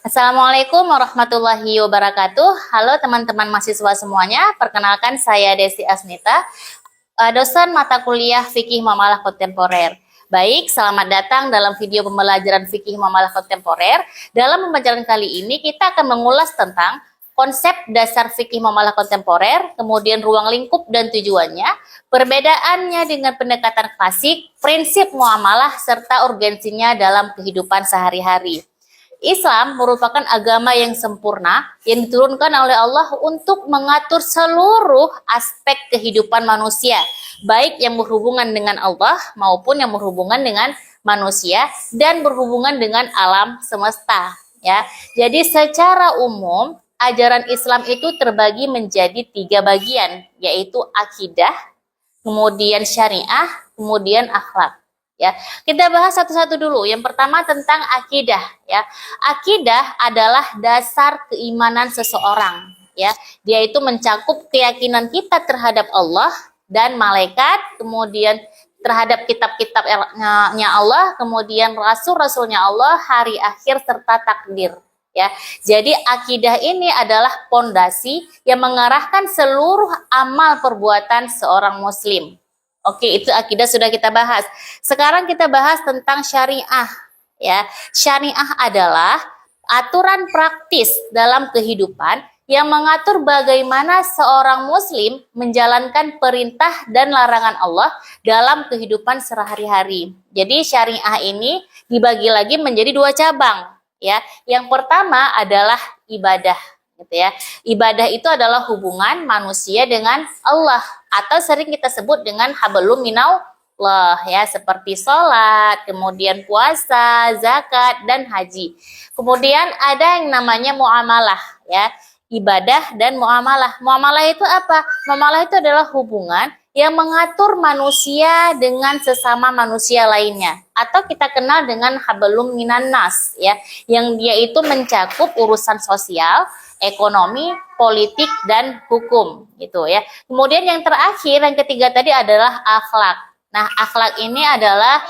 Assalamualaikum warahmatullahi wabarakatuh. Halo teman-teman mahasiswa semuanya. Perkenalkan saya Desi Asnita, dosen mata kuliah Fikih Muamalah Kontemporer. Baik, selamat datang dalam video pembelajaran Fikih Muamalah Kontemporer. Dalam pembelajaran kali ini kita akan mengulas tentang konsep dasar Fikih Muamalah Kontemporer, kemudian ruang lingkup dan tujuannya, perbedaannya dengan pendekatan klasik, prinsip muamalah, serta urgensinya dalam kehidupan sehari-hari. Islam merupakan agama yang sempurna yang diturunkan oleh Allah untuk mengatur seluruh aspek kehidupan manusia, baik yang berhubungan dengan Allah maupun yang berhubungan dengan manusia dan berhubungan dengan alam semesta. Ya, jadi secara umum ajaran Islam itu terbagi menjadi 3 bagian, yaitu akidah, kemudian syariah, kemudian akhlak. Ya, kita bahas satu-satu dulu. Yang pertama tentang akidah. Ya, akidah adalah dasar keimanan seseorang. Ya, dia itu mencakup keyakinan kita terhadap Allah dan malaikat, kemudian terhadap kitab-kitabnya Allah, kemudian rasul-rasulnya Allah, hari akhir serta takdir. Ya, jadi akidah ini adalah pondasi yang mengarahkan seluruh amal perbuatan seorang Muslim. Oke, itu akidah sudah kita bahas. Sekarang kita bahas tentang syariah. Ya, syariah adalah aturan praktis dalam kehidupan yang mengatur bagaimana seorang Muslim menjalankan perintah dan larangan Allah dalam kehidupan sehari-hari. Jadi syariah ini dibagi lagi menjadi 2 cabang. Ya, yang pertama adalah ibadah. Gitu ya. Ibadah itu adalah hubungan manusia dengan Allah atau sering kita sebut dengan hablum minallah, ya, seperti sholat, kemudian puasa, zakat, dan haji. Kemudian ada yang namanya muamalah, ya, ibadah dan muamalah. Muamalah itu apa? Muamalah itu adalah hubungan yang mengatur manusia dengan sesama manusia lainnya, atau kita kenal dengan hablum minannas, ya, yang dia itu mencakup urusan sosial, ekonomi, politik, dan hukum, gitu ya. Kemudian yang terakhir, yang ketiga tadi adalah akhlak. Nah, akhlak ini adalah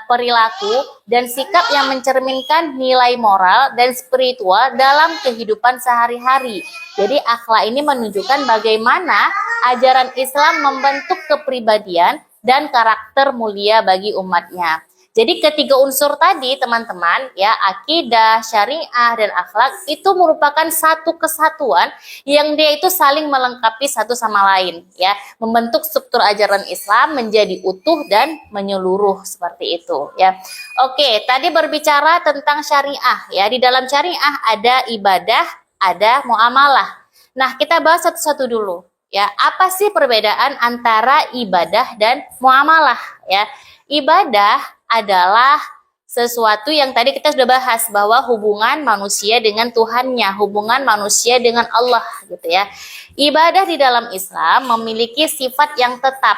perilaku dan sikap yang mencerminkan nilai moral dan spiritual dalam kehidupan sehari-hari. Jadi akhlak ini menunjukkan bagaimana ajaran Islam membentuk kepribadian dan karakter mulia bagi umatnya. Jadi ketiga unsur tadi teman-teman, ya, akidah, syariah, dan akhlak itu merupakan satu kesatuan yang dia itu saling melengkapi satu sama lain, ya, membentuk struktur ajaran Islam menjadi utuh dan menyeluruh seperti itu, ya. Oke, tadi berbicara tentang syariah, ya, di dalam syariah ada ibadah, ada muamalah. Nah, kita bahas satu-satu dulu, ya. Apa sih perbedaan antara ibadah dan muamalah, ya? Ibadah adalah sesuatu yang tadi kita sudah bahas, bahwa hubungan manusia dengan Tuhannya, hubungan manusia dengan Allah, gitu ya. Ibadah di dalam Islam memiliki sifat yang tetap,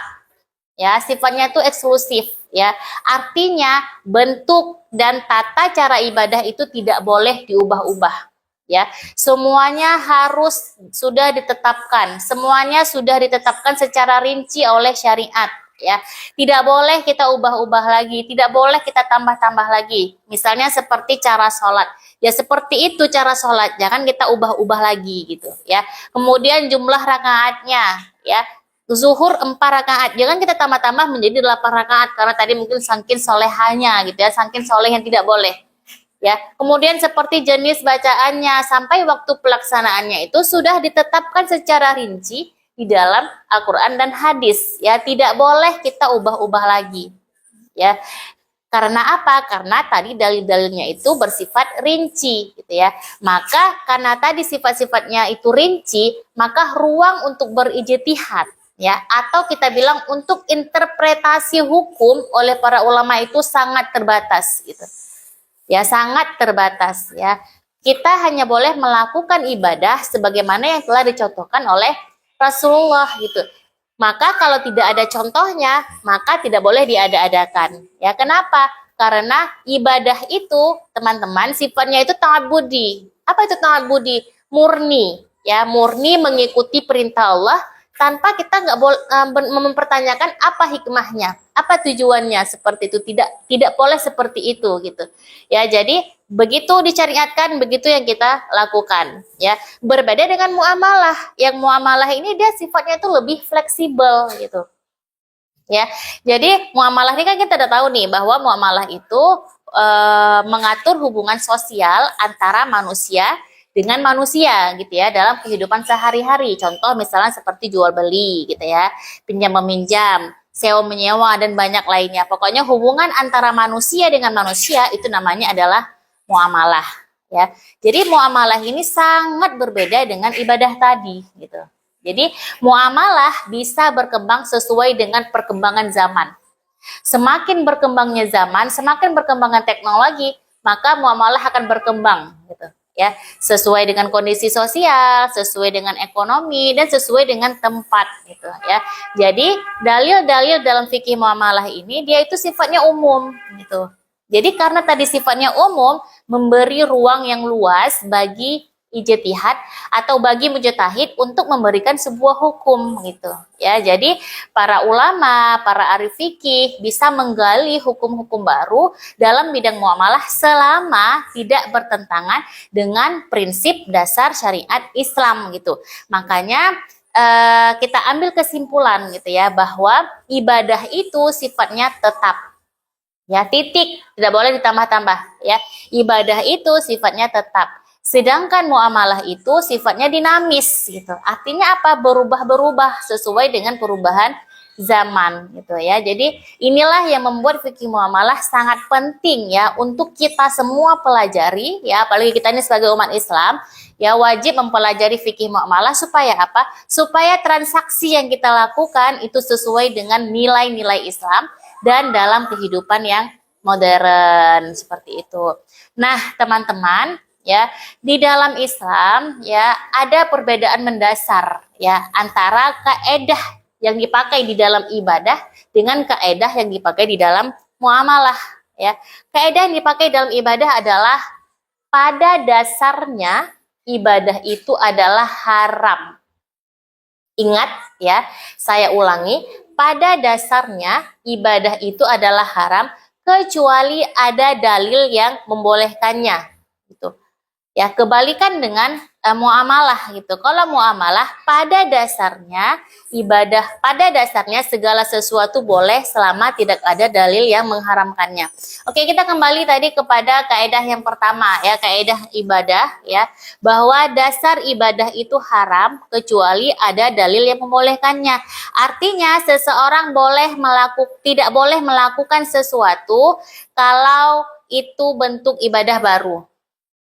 ya, sifatnya itu eksklusif, ya. Artinya bentuk dan tata cara ibadah itu tidak boleh diubah-ubah, ya. Semuanya harus sudah ditetapkan, semuanya sudah ditetapkan secara rinci oleh syariat. Ya, tidak boleh kita ubah-ubah lagi, tidak boleh kita tambah-tambah lagi. Misalnya seperti cara sholat, ya seperti itu cara sholat, jangan kita ubah-ubah lagi, gitu ya. Kemudian jumlah rakaatnya, ya, zuhur 4 rakaat, jangan kita tambah-tambah menjadi 8 rakaat karena tadi mungkin saking solehanya, gitu ya, saking soleh yang tidak boleh. Ya, kemudian seperti jenis bacaannya sampai waktu pelaksanaannya itu sudah ditetapkan secara rinci di dalam Al-Quran dan hadis, ya, tidak boleh kita ubah-ubah lagi, ya. Karena apa? Karena tadi dalil-dalilnya itu bersifat rinci, gitu ya. Maka karena tadi sifat-sifatnya itu rinci, maka ruang untuk berijtihad, ya, atau kita bilang untuk interpretasi hukum oleh para ulama itu sangat terbatas, gitu. Ya, sangat terbatas, ya. Kita hanya boleh melakukan ibadah sebagaimana yang telah dicontohkan oleh Rasulullah, gitu. Maka kalau tidak ada contohnya, maka tidak boleh diada-adakan. Ya, kenapa? Karena ibadah itu, teman-teman, sifatnya itu ta'abbudi. Apa itu ta'abbudi? Murni, ya, murni mengikuti perintah Allah tanpa kita nggak boleh mempertanyakan apa hikmahnya, apa tujuannya seperti itu. Tidak boleh seperti itu gitu. Ya, jadi begitu disyariatkan, begitu yang kita lakukan. Ya, berbeda dengan muamalah. Yang muamalah ini dia sifatnya itu lebih fleksibel gitu. Ya, jadi muamalah ini kan kita udah tahu nih bahwa muamalah itu mengatur hubungan sosial antara manusia dengan manusia gitu ya dalam kehidupan sehari-hari. Contoh misalnya seperti jual beli gitu ya, pinjam meminjam, sewa menyewa dan banyak lainnya. Pokoknya hubungan antara manusia dengan manusia itu namanya adalah muamalah ya. Jadi muamalah ini sangat berbeda dengan ibadah tadi gitu. Jadi muamalah bisa berkembang sesuai dengan perkembangan zaman. Semakin berkembangnya zaman, semakin berkembangnya teknologi, maka muamalah akan berkembang gitu ya, sesuai dengan kondisi sosial, sesuai dengan ekonomi dan sesuai dengan tempat gitu ya. Jadi dalil-dalil dalam fikih muamalah ini dia itu sifatnya umum gitu. Jadi karena tadi sifatnya umum, memberi ruang yang luas bagi ijtihad atau bagi mujtahid untuk memberikan sebuah hukum gitu ya. Jadi para ulama, para ahli fikih bisa menggali hukum-hukum baru dalam bidang muamalah selama tidak bertentangan dengan prinsip dasar syariat Islam gitu. Makanya kita ambil kesimpulan gitu ya bahwa ibadah itu sifatnya tetap. Ya, titik, tidak boleh ditambah-tambah ya. Ibadah itu sifatnya tetap. Sedangkan muamalah itu sifatnya dinamis gitu. Artinya apa? Berubah-berubah sesuai dengan perubahan zaman gitu ya. Jadi inilah yang membuat fikih muamalah sangat penting ya untuk kita semua pelajari ya, apalagi kita ini sebagai umat Islam ya wajib mempelajari fikih muamalah supaya apa? Supaya transaksi yang kita lakukan itu sesuai dengan nilai-nilai Islam dan dalam kehidupan yang modern seperti itu. Nah, teman-teman, ya, di dalam Islam ya ada perbedaan mendasar ya antara kaedah yang dipakai di dalam ibadah dengan kaedah yang dipakai di dalam muamalah ya. Kaedah yang dipakai dalam ibadah adalah pada dasarnya ibadah itu adalah haram. Ingat ya, saya ulangi, pada dasarnya ibadah itu adalah haram kecuali ada dalil yang membolehkannya gitu. Ya, kebalikan dengan muamalah gitu. Kalau muamalah pada dasarnya ibadah, pada dasarnya segala sesuatu boleh selama tidak ada dalil yang mengharamkannya. Oke, kita kembali tadi kepada kaidah yang pertama ya, kaidah ibadah ya, bahwa dasar ibadah itu haram kecuali ada dalil yang membolehkannya. Artinya seseorang tidak boleh melakukan sesuatu kalau itu bentuk ibadah baru.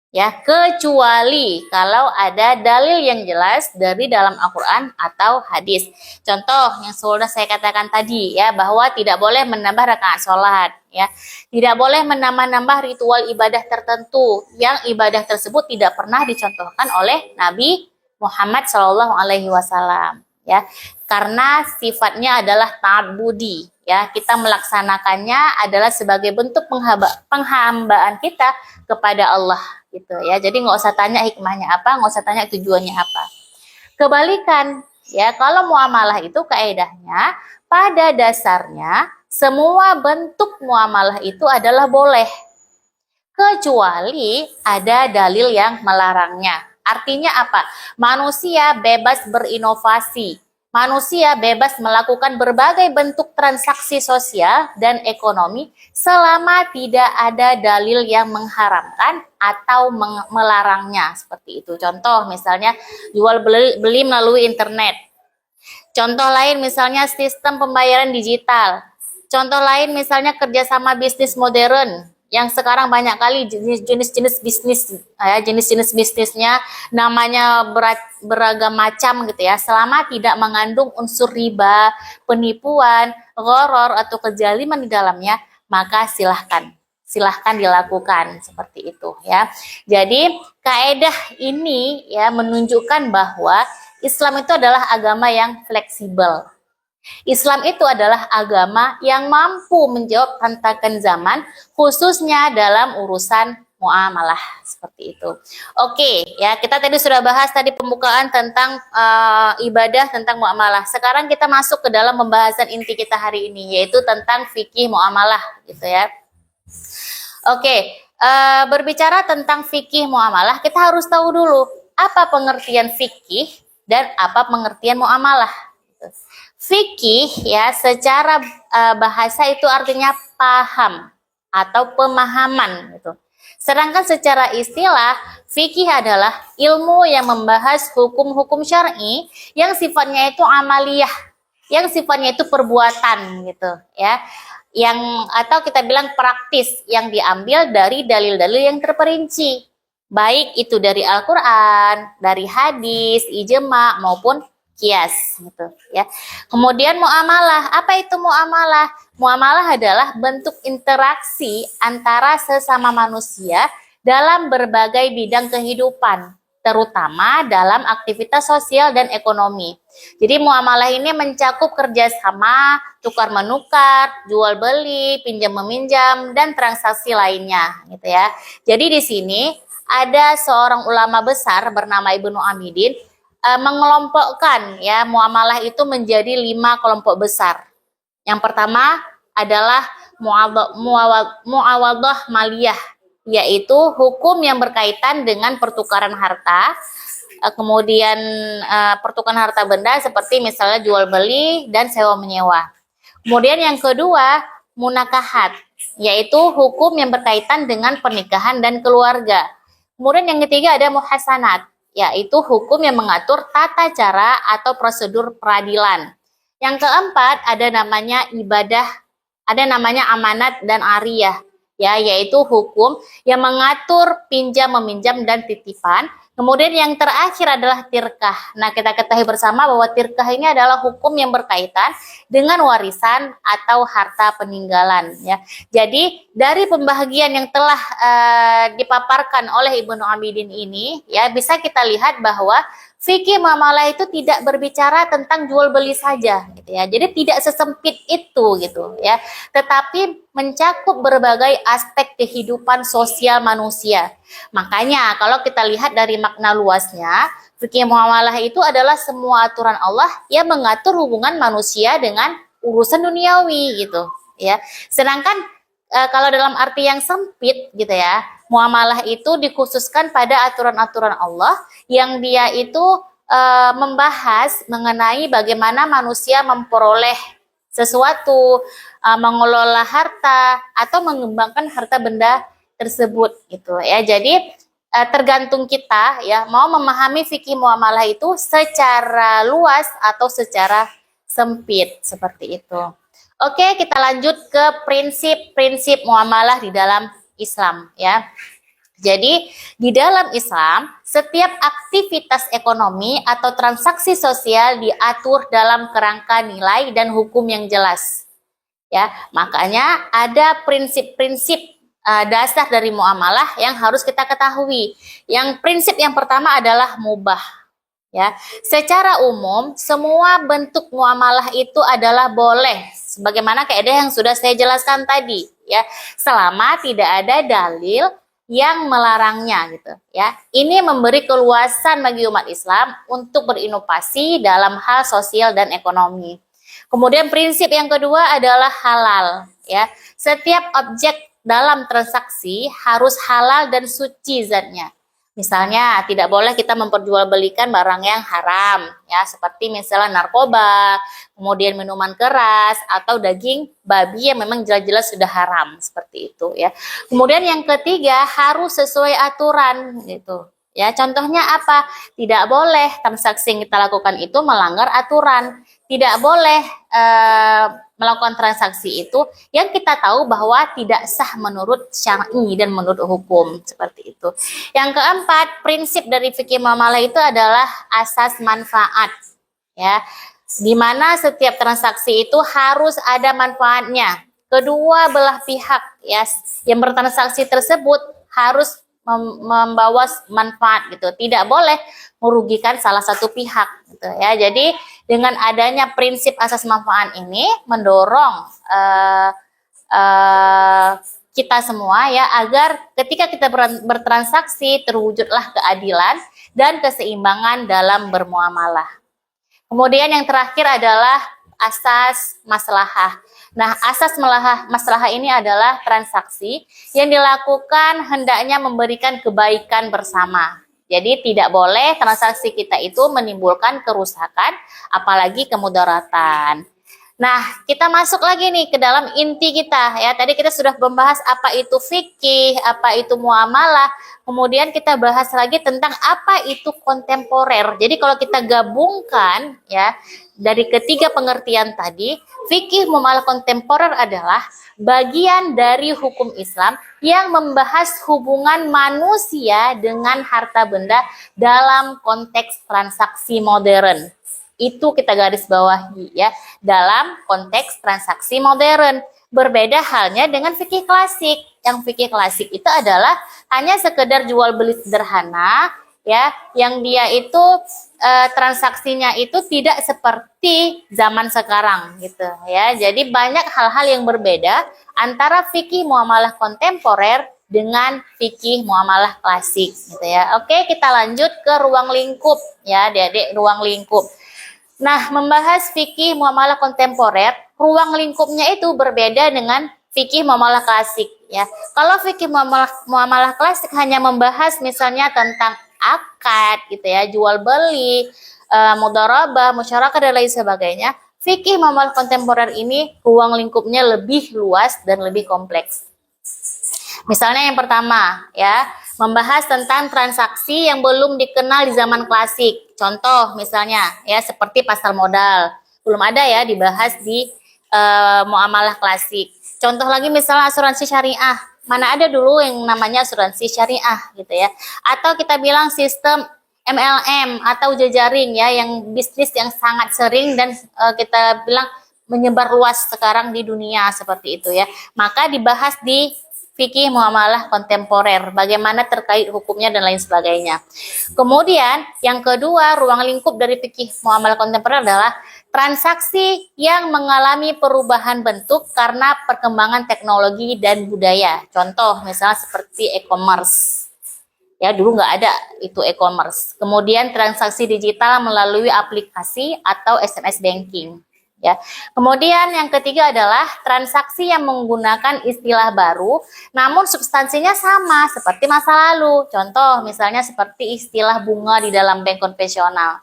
Ya, kecuali kalau ada dalil yang jelas dari dalam Al-Quran atau hadis. Contoh yang sudah saya katakan tadi ya, bahwa tidak boleh menambah rakaat sholat ya, tidak boleh menambah-nambah ritual ibadah tertentu yang ibadah tersebut tidak pernah dicontohkan oleh Nabi Muhammad SAW ya, karena sifatnya adalah ta'abbudi ya, kita melaksanakannya adalah sebagai bentuk penghambaan kita kepada Allah gitu ya. Jadi nggak usah tanya hikmahnya apa, nggak usah tanya tujuannya apa. Kebalikan ya, kalau muamalah itu kaedahnya pada dasarnya semua bentuk muamalah itu adalah boleh kecuali ada dalil yang melarangnya. Artinya apa? Manusia bebas berinovasi. Manusia bebas melakukan berbagai bentuk transaksi sosial dan ekonomi selama tidak ada dalil yang mengharamkan atau melarangnya. Seperti itu. Contoh misalnya jual beli melalui internet. Contoh lain misalnya sistem pembayaran digital. Contoh lain misalnya kerjasama bisnis modern yang sekarang banyak kali jenis-jenis bisnis ya, jenis-jenis bisnisnya namanya beragam macam gitu ya, selama tidak mengandung unsur riba, penipuan, gharar atau kezaliman di dalamnya, maka silahkan dilakukan seperti itu ya. Jadi kaedah ini ya menunjukkan bahwa Islam itu adalah agama yang fleksibel. Islam itu adalah agama yang mampu menjawab tantangan zaman, khususnya dalam urusan muamalah seperti itu. Oke, ya kita tadi sudah bahas tadi pembukaan tentang ibadah tentang muamalah. Sekarang kita masuk ke dalam pembahasan inti kita hari ini, yaitu tentang fikih muamalah, gitu ya. Oke, berbicara tentang fikih muamalah, kita harus tahu dulu apa pengertian fikih dan apa pengertian muamalah. Fikih ya secara bahasa itu artinya paham atau pemahaman gitu. Sedangkan secara istilah, fikih adalah ilmu yang membahas hukum-hukum syar'i yang sifatnya itu amaliyah, yang sifatnya itu perbuatan gitu ya. Yang atau kita bilang praktis yang diambil dari dalil-dalil yang terperinci. Baik itu dari Al-Qur'an, dari hadis, ijma maupun kias gitu ya. Kemudian muamalah, apa itu muamalah? Muamalah adalah bentuk interaksi antara sesama manusia dalam berbagai bidang kehidupan, terutama dalam aktivitas sosial dan ekonomi. Jadi muamalah ini mencakup kerjasama, tukar menukar, jual beli, pinjam meminjam dan transaksi lainnya gitu ya. Jadi di sini ada seorang ulama besar bernama Ibnu Amidin mengelompokkan ya muamalah itu menjadi 5 kelompok besar. Yang pertama adalah muawadah maliyah, yaitu hukum yang berkaitan dengan pertukaran harta, kemudian pertukaran harta benda seperti misalnya jual beli dan sewa menyewa. Kemudian yang kedua munakahat, yaitu hukum yang berkaitan dengan pernikahan dan keluarga. Kemudian yang ketiga ada muhasanat, yaitu hukum yang mengatur tata cara atau prosedur peradilan. Yang keempat ada namanya ibadah, ada namanya amanat dan ariyah, ya, yaitu hukum yang mengatur pinjam meminjam dan titipan. Kemudian yang terakhir adalah tirkah. Nah, kita ketahui bersama bahwa tirkah ini adalah hukum yang berkaitan dengan warisan atau harta peninggalan. Ya, jadi dari pembagian yang telah dipaparkan oleh Ibnu Amidin ini, ya bisa kita lihat bahwa fikih muamalah itu tidak berbicara tentang jual beli saja, gitu ya. Jadi tidak sesempit itu, gitu ya. Tetapi mencakup berbagai aspek kehidupan sosial manusia. Makanya kalau kita lihat dari makna luasnya, fikih muamalah itu adalah semua aturan Allah yang mengatur hubungan manusia dengan urusan duniawi, gitu ya. Sedangkan kalau dalam arti yang sempit gitu ya, muamalah itu dikhususkan pada aturan-aturan Allah yang dia itu membahas mengenai bagaimana manusia memperoleh sesuatu, mengelola harta atau mengembangkan harta benda tersebut gitu ya. Jadi tergantung kita ya mau memahami fikih muamalah itu secara luas atau secara sempit seperti itu. Oke, kita lanjut ke prinsip-prinsip muamalah di dalam Islam ya. Jadi di dalam Islam, setiap aktivitas ekonomi atau transaksi sosial diatur dalam kerangka nilai dan hukum yang jelas. Ya, makanya ada prinsip-prinsip dasar dari muamalah yang harus kita ketahui. Yang prinsip yang pertama adalah mubah. Ya, secara umum semua bentuk muamalah itu adalah boleh, sebagaimana kaidah yang sudah saya jelaskan tadi, ya, selama tidak ada dalil yang melarangnya, gitu, ya. Ini memberi keluasan bagi umat Islam untuk berinovasi dalam hal sosial dan ekonomi. Kemudian prinsip yang kedua adalah halal, ya. Setiap objek dalam transaksi harus halal dan suci zatnya. Misalnya tidak boleh kita memperjualbelikan barang yang haram ya, seperti misalnya narkoba, kemudian minuman keras atau daging babi yang memang jelas-jelas sudah haram seperti itu ya. Kemudian yang ketiga harus sesuai aturan gitu. Ya, contohnya apa? Tidak boleh transaksi yang kita lakukan itu melanggar aturan. Tidak boleh melakukan transaksi itu yang kita tahu bahwa tidak sah menurut syar'i dan menurut hukum seperti itu. Yang keempat, prinsip dari fikih muamalah itu adalah asas manfaat. Ya, di mana setiap transaksi itu harus ada manfaatnya. Kedua belah pihak ya yang bertransaksi tersebut harus membawa manfaat gitu, tidak boleh merugikan salah satu pihak gitu ya. Jadi dengan adanya prinsip asas manfaat ini mendorong kita semua ya, agar ketika kita bertransaksi terwujudlah keadilan dan keseimbangan dalam bermuamalah. Kemudian yang terakhir adalah asas maslahah. Nah, asas maslahah ini adalah transaksi yang dilakukan hendaknya memberikan kebaikan bersama. Jadi tidak boleh transaksi kita itu menimbulkan kerusakan, apalagi kemudaratan. Nah, kita masuk lagi nih ke dalam inti kita ya. Tadi kita sudah membahas apa itu fikih, apa itu muamalah. Kemudian kita bahas lagi tentang apa itu kontemporer. Jadi kalau kita gabungkan ya dari ketiga pengertian tadi, fikih muamalah kontemporer adalah bagian dari hukum Islam yang membahas hubungan manusia dengan harta benda dalam konteks transaksi modern. Itu kita garis bawahi ya, dalam konteks transaksi modern. Berbeda halnya dengan fikih klasik. Yang fikih klasik itu adalah hanya sekedar jual beli sederhana ya, yang dia itu transaksinya itu tidak seperti zaman sekarang gitu ya. Jadi banyak hal-hal yang berbeda antara fikih muamalah kontemporer dengan fikih muamalah klasik gitu ya. Oke, kita lanjut ke ruang lingkup ya, Adik-adik, ruang lingkup. Nah, membahas fikih muamalah kontemporer, ruang lingkupnya itu berbeda dengan fikih muamalah klasik ya. Kalau fikih muamalah klasik hanya membahas misalnya tentang akad gitu ya, jual beli, mudharabah, musyarakah dan lain sebagainya. Fikih muamalah kontemporer ini ruang lingkupnya lebih luas dan lebih kompleks. Misalnya yang pertama ya, membahas tentang transaksi yang belum dikenal di zaman klasik. Contoh misalnya ya seperti pasar modal. Belum ada ya dibahas di muamalah klasik. Contoh lagi misalnya asuransi syariah. Mana ada dulu yang namanya asuransi syariah gitu ya. Atau kita bilang sistem MLM atau jejaring ya, yang bisnis yang sangat sering dan kita bilang menyebar luas sekarang di dunia seperti itu ya. Maka dibahas di fikih muamalah kontemporer, bagaimana terkait hukumnya dan lain sebagainya. Kemudian yang kedua, ruang lingkup dari fikih muamalah kontemporer adalah transaksi yang mengalami perubahan bentuk karena perkembangan teknologi dan budaya. Contoh misalnya seperti e-commerce. Ya, dulu nggak ada itu e-commerce. Kemudian transaksi digital melalui aplikasi atau SMS banking. Ya. Kemudian yang ketiga adalah transaksi yang menggunakan istilah baru namun substansinya sama seperti masa lalu. Contoh misalnya seperti istilah bunga di dalam bank konvensional.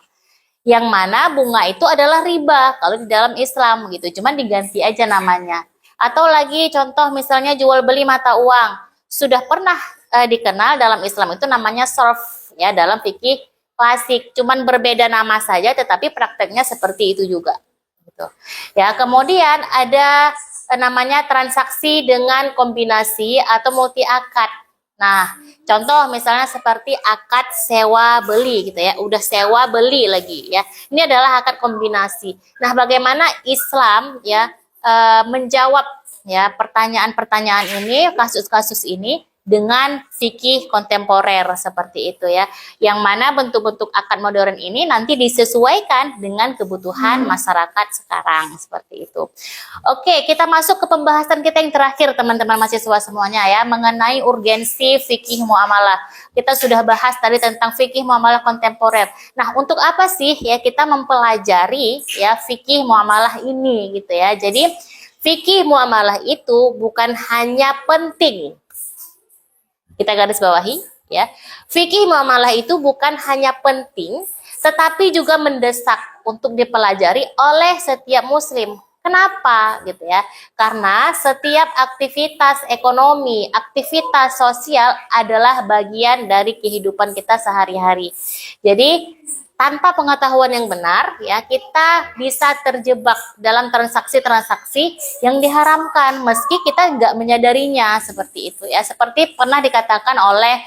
Yang mana bunga itu adalah riba kalau di dalam Islam gitu, cuman diganti aja namanya. Atau lagi contoh misalnya jual beli mata uang. Sudah pernah dikenal dalam Islam itu namanya sorf ya dalam fikih klasik, cuman berbeda nama saja tetapi prakteknya seperti itu juga. Gitu. Ya, kemudian ada namanya transaksi dengan kombinasi atau multi akad. Nah, contoh misalnya seperti akad sewa beli gitu ya, udah sewa beli lagi ya. Ini adalah akad kombinasi. Nah, bagaimana Islam ya menjawab ya pertanyaan-pertanyaan ini, kasus-kasus ini dengan fikih kontemporer seperti itu ya, yang mana bentuk-bentuk akad modern ini nanti disesuaikan dengan kebutuhan masyarakat sekarang seperti itu. Oke, kita masuk ke pembahasan kita yang terakhir teman-teman mahasiswa semuanya ya, mengenai urgensi fikih muamalah. Kita sudah bahas tadi tentang fikih muamalah kontemporer. Nah, untuk apa sih ya kita mempelajari ya fikih muamalah ini gitu ya. Jadi fikih muamalah itu bukan hanya penting, kita garis bawahi ya. Fikih muamalah itu bukan hanya penting tetapi juga mendesak untuk dipelajari oleh setiap muslim. Kenapa gitu ya? Karena setiap aktivitas ekonomi, aktivitas sosial adalah bagian dari kehidupan kita sehari-hari. Jadi tanpa pengetahuan yang benar ya kita bisa terjebak dalam transaksi-transaksi yang diharamkan meski kita nggak menyadarinya seperti itu ya. Seperti pernah dikatakan oleh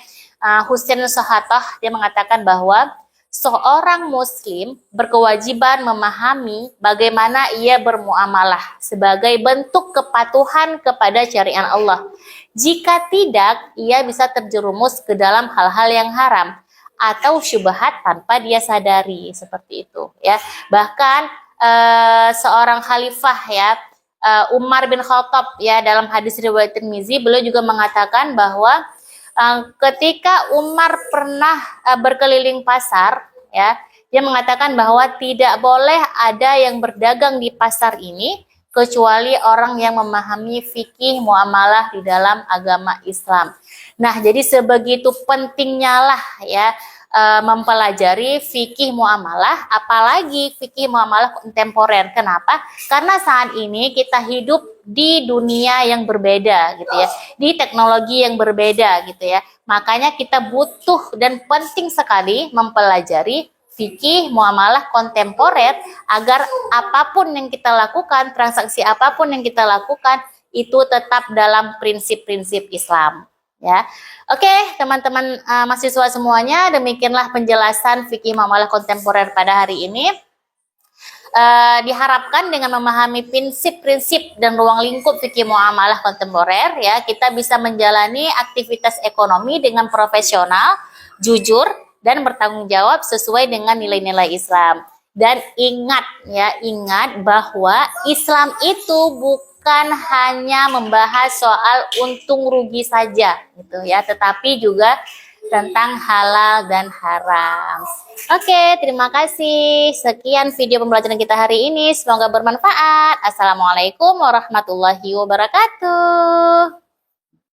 Husain Sohatah, dia mengatakan bahwa seorang muslim berkewajiban memahami bagaimana ia bermuamalah sebagai bentuk kepatuhan kepada syariat Allah. Jika tidak, ia bisa terjerumus ke dalam hal-hal yang haram atau syubhat tanpa dia sadari seperti itu ya. Bahkan seorang khalifah ya Umar bin Khattab ya, dalam hadis riwayat Tirmizi, beliau juga mengatakan bahwa ketika Umar pernah berkeliling pasar ya, dia mengatakan bahwa tidak boleh ada yang berdagang di pasar ini kecuali orang yang memahami fikih muamalah di dalam agama Islam. Nah, jadi sebegitu pentingnya lah ya mempelajari fikih muamalah, apalagi fikih muamalah kontemporer. Kenapa? Karena saat ini kita hidup di dunia yang berbeda gitu ya, di teknologi yang berbeda gitu ya. Makanya kita butuh dan penting sekali mempelajari fikih muamalah kontemporer agar apapun yang kita lakukan, transaksi apapun yang kita lakukan itu tetap dalam prinsip-prinsip Islam. Ya, oke teman-teman mahasiswa semuanya, demikianlah penjelasan fikih muamalah kontemporer pada hari ini. Diharapkan dengan memahami prinsip-prinsip dan ruang lingkup fikih muamalah kontemporer, ya kita bisa menjalani aktivitas ekonomi dengan profesional, jujur, dan bertanggung jawab sesuai dengan nilai-nilai Islam. Dan ingat bahwa Islam itu bukan hanya membahas soal untung rugi saja gitu ya, tetapi juga tentang halal dan haram. Oke, terima kasih. Sekian video pembelajaran kita hari ini. Semoga bermanfaat. Assalamualaikum warahmatullahi wabarakatuh.